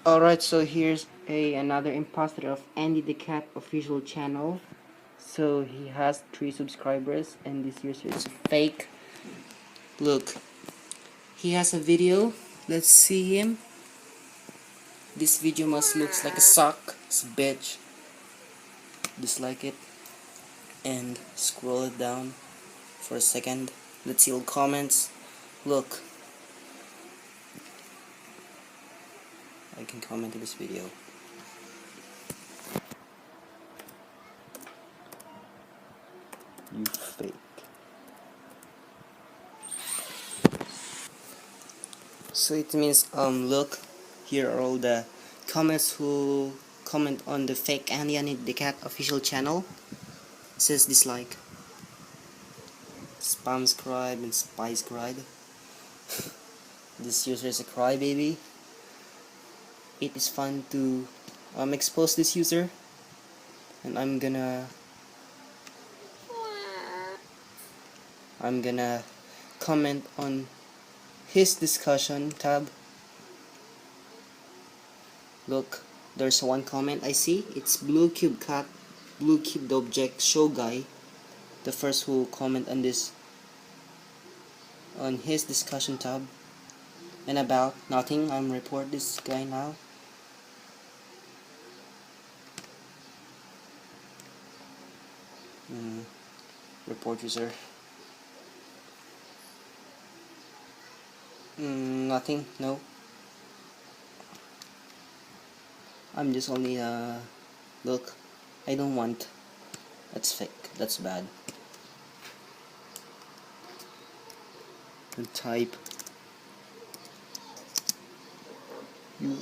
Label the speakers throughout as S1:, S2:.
S1: Alright, so here's another imposter of Andy the Cat official channel. So he has 3 subscribers and this user is fake. Look, he has a video. Let's see him. This video must looks like a sock. It's a bitch. Dislike it and scroll it down for a second. Let's see all comments. Look, I can comment to this video. You fake. So it means look, here are all the comments who comment on the fake Andy the Cat official channel. It says dislike, spam scribe and spy scribe. This user is a crybaby. It is fun to expose this user, and I'm gonna comment on his discussion tab. Look, there's one comment I see. It's Blue Cube Cat, Blue Cube the Object Show Guy, the first who comment on this, on his discussion tab. And about nothing, I'm report this guy now. Report user. Nothing, no. I'm just only look, I don't want. That's fake, that's bad. And type you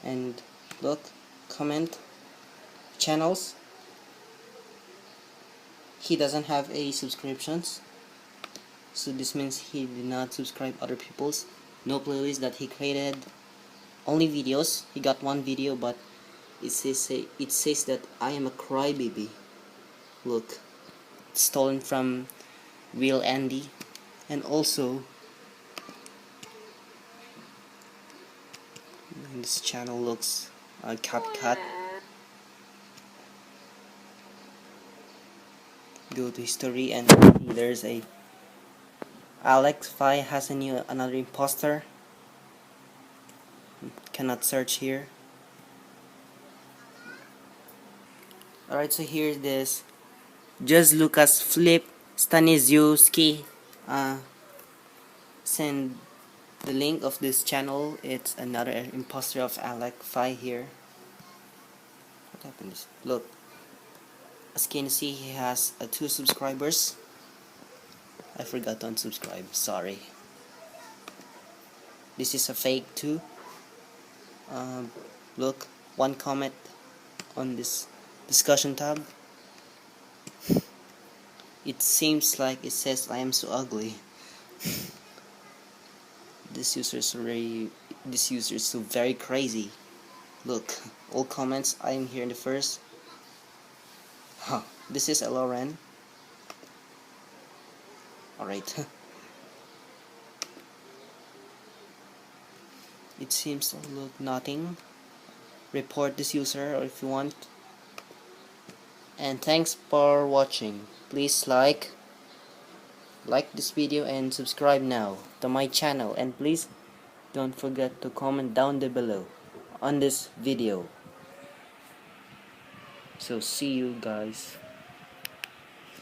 S1: and look, comment channels. He doesn't have a subscriptions, so this means he did not subscribe other people's. No playlist that he created, only videos. He got one video, but it says that I am a crybaby. Look, it's stolen from real Andy. And also this channel looks cat. Go to history and there's a Alex Phi has another imposter. Cannot search here. Alright, so here's this Just Lucas Flip Staniszewski. Send the link of this channel. It's another imposter of Alex Phi here. What happened? Look, as you can see, he has 2 subscribers. I forgot to unsubscribe, sorry. This is a fake too. Look, one comment on this discussion tab. It seems like it says I am so ugly. This user is so very crazy. Look, all comments, I am here in the first. Huh, this is a Lauren. Alright. It seems to look nothing. Report this user or if you want. And thanks for watching. Please like this video and subscribe now to my channel, and please don't forget to comment down below on this video. So see you guys.